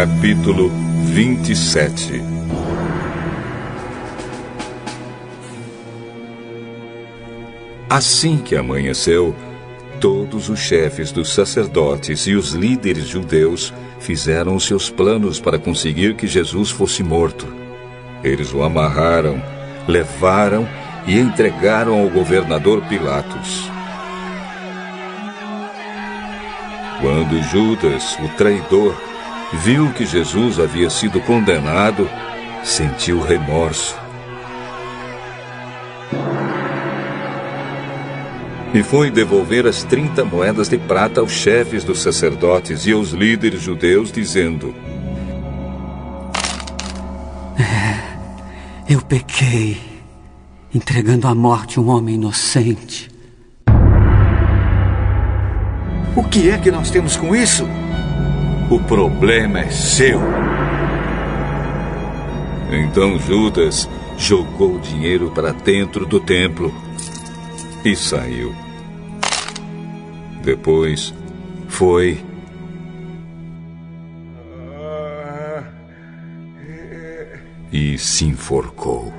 Capítulo 27. Assim que amanheceu, todos os chefes dos sacerdotes e os líderes judeus fizeram os seus planos para conseguir que Jesus fosse morto. Eles o amarraram, levaram e entregaram ao governador Pilatos. Quando Judas, o traidor, viu que Jesus havia sido condenado, sentiu remorso. E foi devolver as 30 moedas de prata aos chefes dos sacerdotes e aos líderes judeus, dizendo: Eu pequei, entregando à morte um homem inocente. O que é que nós temos com isso? O problema é seu. Então Judas jogou o dinheiro para dentro do templo e saiu. Depois foi e se enforcou.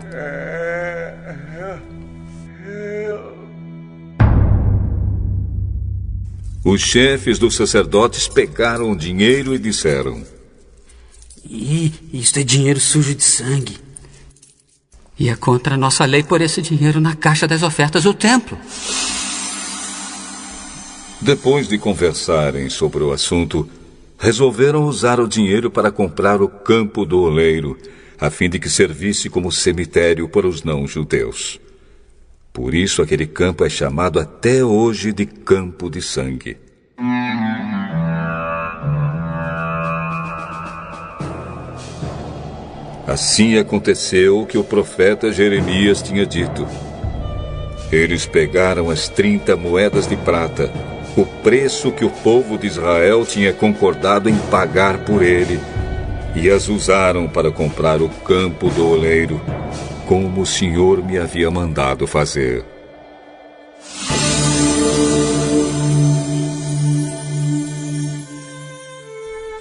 Os chefes dos sacerdotes pegaram o dinheiro e disseram: Isto é dinheiro sujo de sangue. E é contra a nossa lei pôr esse dinheiro na caixa das ofertas do templo. Depois de conversarem sobre o assunto, resolveram usar o dinheiro para comprar o campo do oleiro, a fim de que servisse como cemitério para os não-judeus. Por isso aquele campo é chamado até hoje de Campo de Sangue. Assim aconteceu o que o profeta Jeremias tinha dito. Eles pegaram as 30 moedas de prata, o preço que o povo de Israel tinha concordado em pagar por ele, e as usaram para comprar o campo do oleiro, como o Senhor me havia mandado fazer.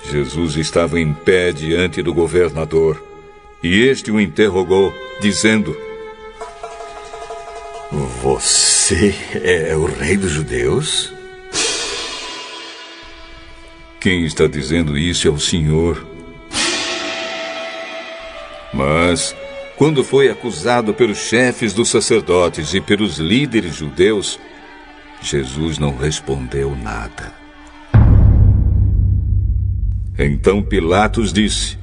Jesus estava em pé diante do governador, e este o interrogou, dizendo: Você é o rei dos judeus? Quem está dizendo isso é o Senhor. Mas, quando foi acusado pelos chefes dos sacerdotes e pelos líderes judeus, Jesus não respondeu nada. Então Pilatos disse: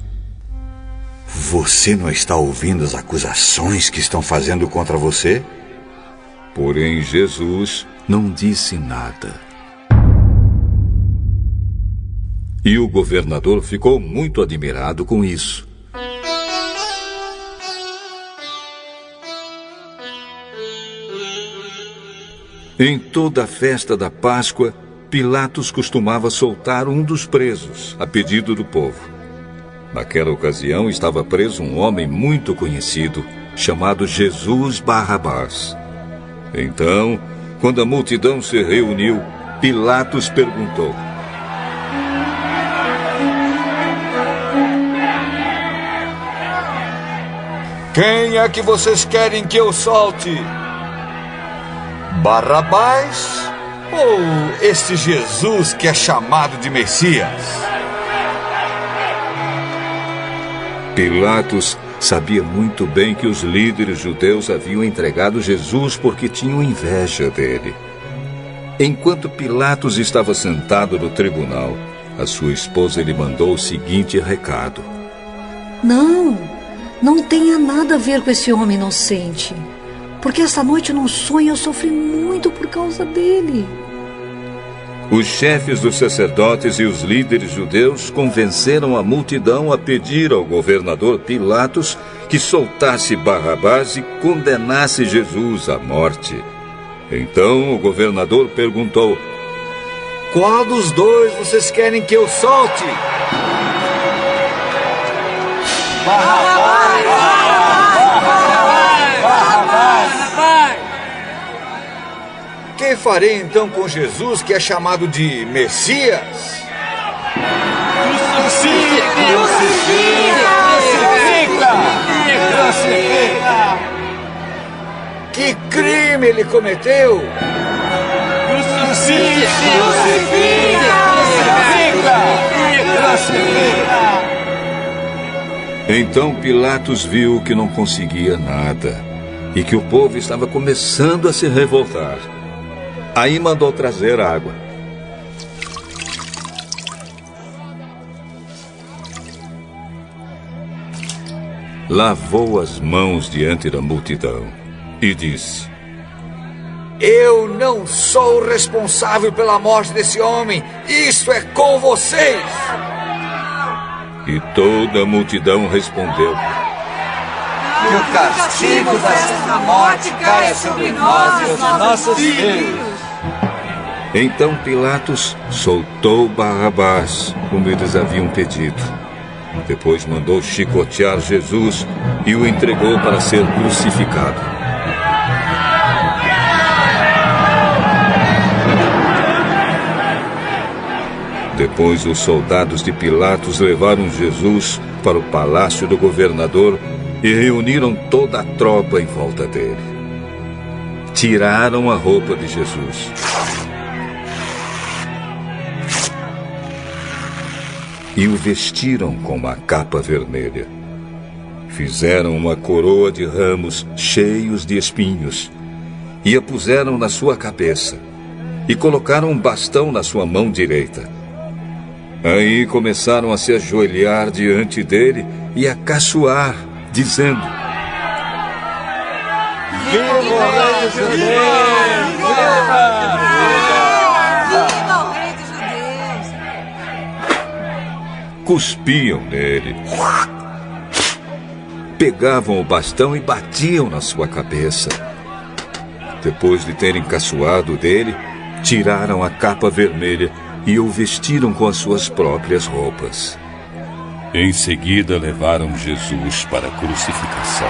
Você não está ouvindo as acusações que estão fazendo contra você? Porém, Jesus não disse nada. E o governador ficou muito admirado com isso. Em toda a festa da Páscoa, Pilatos costumava soltar um dos presos, a pedido do povo. Naquela ocasião estava preso um homem muito conhecido, chamado Jesus Barrabás. Então, quando a multidão se reuniu, Pilatos perguntou: Quem é que vocês querem que eu solte? Barrabás ou este Jesus que é chamado de Messias? Pilatos sabia muito bem que os líderes judeus haviam entregado Jesus porque tinham inveja dele. Enquanto Pilatos estava sentado no tribunal, a sua esposa lhe mandou o seguinte recado: Não tenha nada a ver com esse homem inocente. Porque esta noite num sonho eu sofri muito por causa dele. Os chefes dos sacerdotes e os líderes judeus convenceram a multidão a pedir ao governador Pilatos que soltasse Barrabás e condenasse Jesus à morte. Então o governador perguntou: Qual dos dois vocês querem que eu solte? Barrabás! Que farei então com Jesus, que é chamado de Messias? Que crime ele cometeu? Então Pilatos viu que não conseguia nada e que o povo estava começando a se revoltar. Aí mandou trazer água. Lavou as mãos diante da multidão e disse: Eu não sou responsável pela morte desse homem. Isso é com vocês. E toda a multidão respondeu: Que o castigo desta morte caia sobre nós e os nossos filhos. Então Pilatos soltou Barrabás, como eles haviam pedido. Depois mandou chicotear Jesus e o entregou para ser crucificado. Depois os soldados de Pilatos levaram Jesus para o palácio do governador e reuniram toda a tropa em volta dele. Tiraram a roupa de Jesus. E o vestiram com uma capa vermelha. Fizeram uma coroa de ramos cheios de espinhos e a puseram na sua cabeça e colocaram um bastão na sua mão direita. Aí começaram a se ajoelhar diante dele e a caçoar, dizendo: Viva o Rei dos Judeus! Viva o Rei dos Judeus! Cuspiam nele. Pegavam o bastão e batiam na sua cabeça. Depois de terem caçoado dele, tiraram a capa vermelha e o vestiram com as suas próprias roupas. Em seguida, levaram Jesus para a crucificação.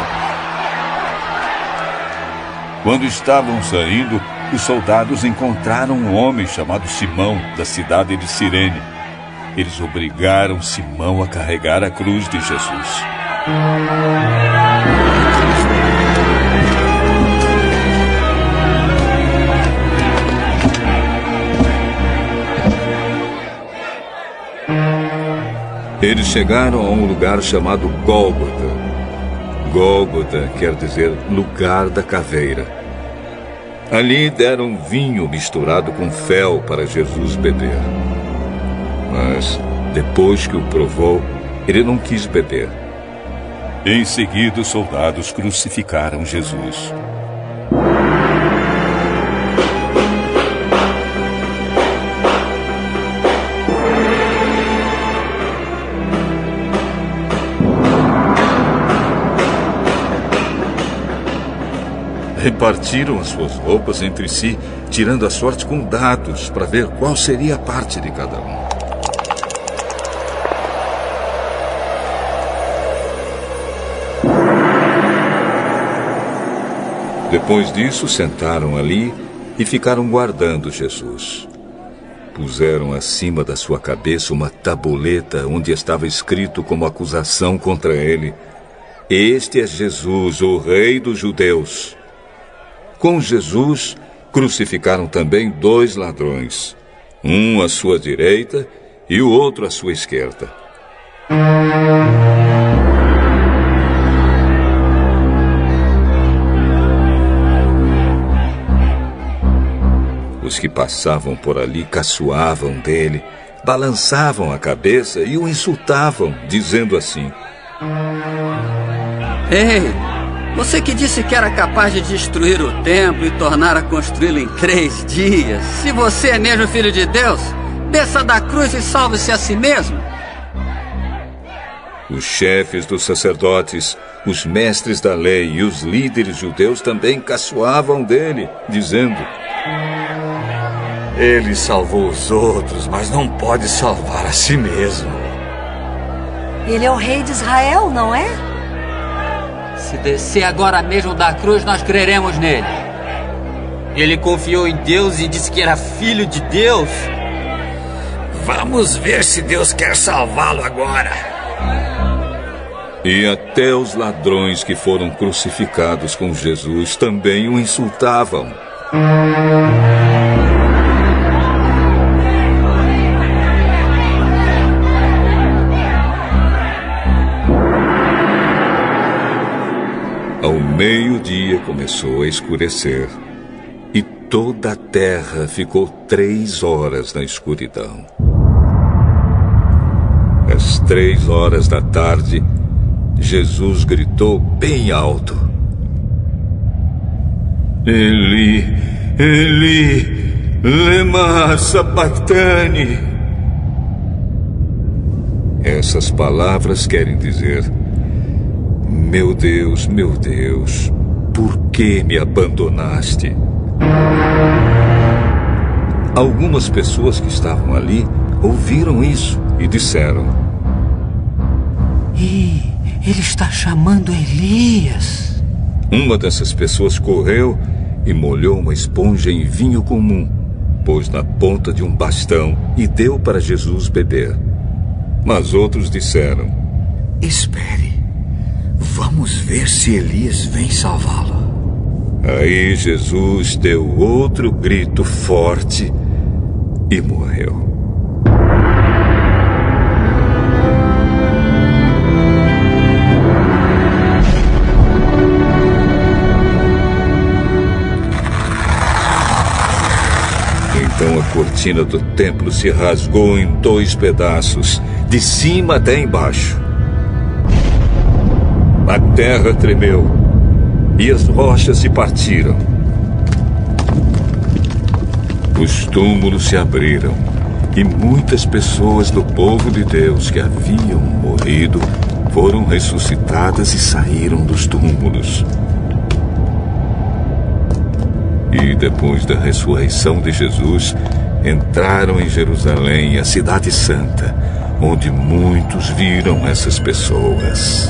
Quando estavam saindo, os soldados encontraram um homem chamado Simão, da cidade de Cirene. Eles obrigaram Simão a carregar a cruz de Jesus. Eles chegaram a um lugar chamado Gólgota. Gólgota quer dizer lugar da caveira. Ali deram vinho misturado com fel para Jesus beber. Mas, depois que o provou, ele não quis beber. Em seguida, os soldados crucificaram Jesus. Repartiram as suas roupas entre si, tirando a sorte com dados para ver qual seria a parte de cada um. Depois disso, sentaram ali e ficaram guardando Jesus. Puseram acima da sua cabeça uma tabuleta onde estava escrito como acusação contra ele: Este é Jesus, o Rei dos Judeus. Com Jesus, crucificaram também 2 ladrões, um à sua direita e o outro à sua esquerda. Os que passavam por ali caçoavam dele, balançavam a cabeça e o insultavam, dizendo assim: Ei! Você que disse que era capaz de destruir o templo e tornar a construí-lo em 3 dias. Se você é mesmo filho de Deus, desça da cruz e salve-se a si mesmo. Os chefes dos sacerdotes, os mestres da lei e os líderes judeus também caçoavam dele, dizendo: Ele salvou os outros, mas não pode salvar a si mesmo. Ele é o rei de Israel, não é? Se descer agora mesmo da cruz, nós creremos nele. Ele confiou em Deus e disse que era filho de Deus. Vamos ver se Deus quer salvá-lo agora. E até os ladrões que foram crucificados com Jesus também o insultavam. Ao meio-dia começou a escurecer e toda a terra ficou 3 horas na escuridão. Às 3 horas da tarde, Jesus gritou bem alto: Eli, Eli, lema sabachthani. Essas palavras querem dizer: meu Deus, por que me abandonaste? Algumas pessoas que estavam ali ouviram isso e disseram: Ele está chamando Elias. Uma dessas pessoas correu e molhou uma esponja em vinho comum, pôs na ponta de um bastão e deu para Jesus beber. Mas outros disseram: Espere, vamos ver se Elias vem salvá-lo. Aí Jesus deu outro grito forte e morreu. Então a cortina do templo se rasgou em 2 pedaços, de cima até embaixo. A terra tremeu e as rochas se partiram. Os túmulos se abriram e muitas pessoas do povo de Deus que haviam morrido foram ressuscitadas e saíram dos túmulos. E depois da ressurreição de Jesus, entraram em Jerusalém, a cidade santa, onde muitos viram essas pessoas.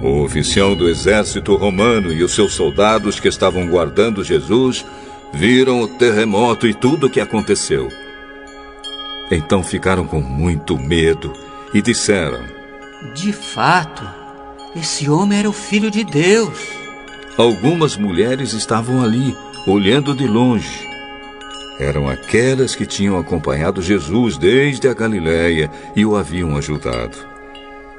O oficial do exército romano e os seus soldados que estavam guardando Jesus viram o terremoto e tudo o que aconteceu. Então ficaram com muito medo e disseram: De fato, esse homem era o Filho de Deus. Algumas mulheres estavam ali, olhando de longe. Eram aquelas que tinham acompanhado Jesus desde a Galileia e o haviam ajudado.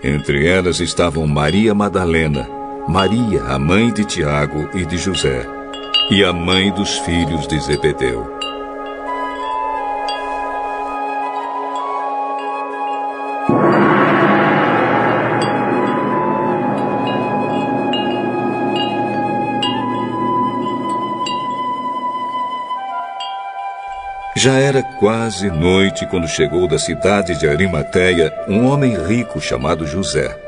Entre elas estavam Maria Madalena, Maria, a mãe de Tiago e de José, e a mãe dos filhos de Zebedeu. Já era quase noite quando chegou da cidade de Arimateia um homem rico chamado José.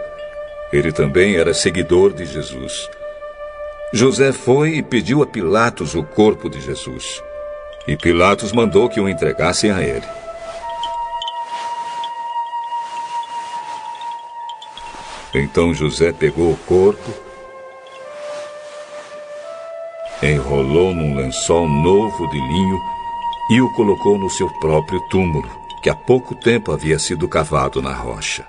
Ele também era seguidor de Jesus. José foi e pediu a Pilatos o corpo de Jesus. E Pilatos mandou que o entregassem a ele. Então José pegou o corpo, enrolou num lençol novo de linho e o colocou no seu próprio túmulo, que há pouco tempo havia sido cavado na rocha.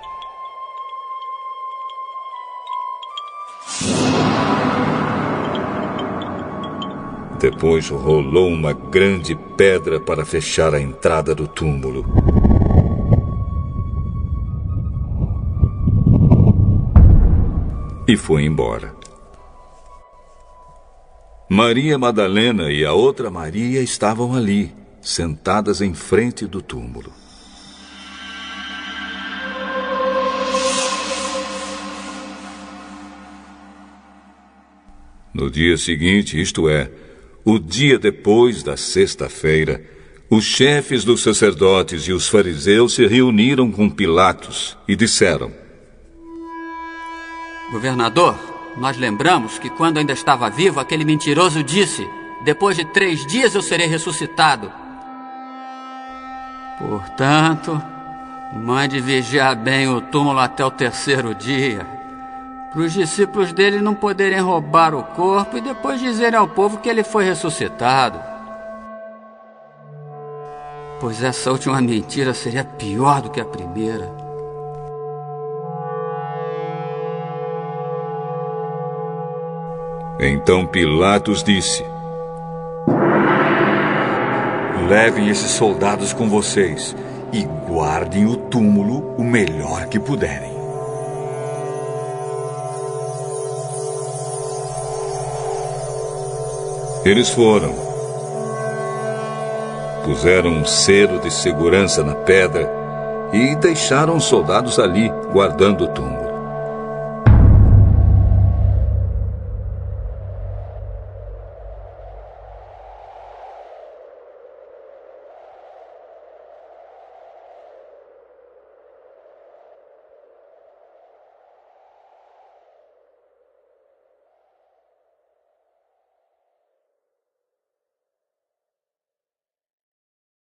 Depois rolou uma grande pedra para fechar a entrada do túmulo. E foi embora. Maria Madalena e a outra Maria estavam ali, sentadas em frente do túmulo. No dia seguinte, isto é, o dia depois da sexta-feira, os chefes dos sacerdotes e os fariseus se reuniram com Pilatos e disseram: Governador, nós lembramos que quando ainda estava vivo, aquele mentiroso disse: depois de 3 dias eu serei ressuscitado. Portanto, mande vigiar bem o túmulo até o 3º dia, para os discípulos dele não poderem roubar o corpo e depois dizerem ao povo que ele foi ressuscitado. Pois essa última mentira seria pior do que a primeira. Então Pilatos disse: levem esses soldados com vocês e guardem o túmulo o melhor que puderem. Eles foram. Puseram um selo de segurança na pedra e deixaram os soldados ali, guardando o túmulo.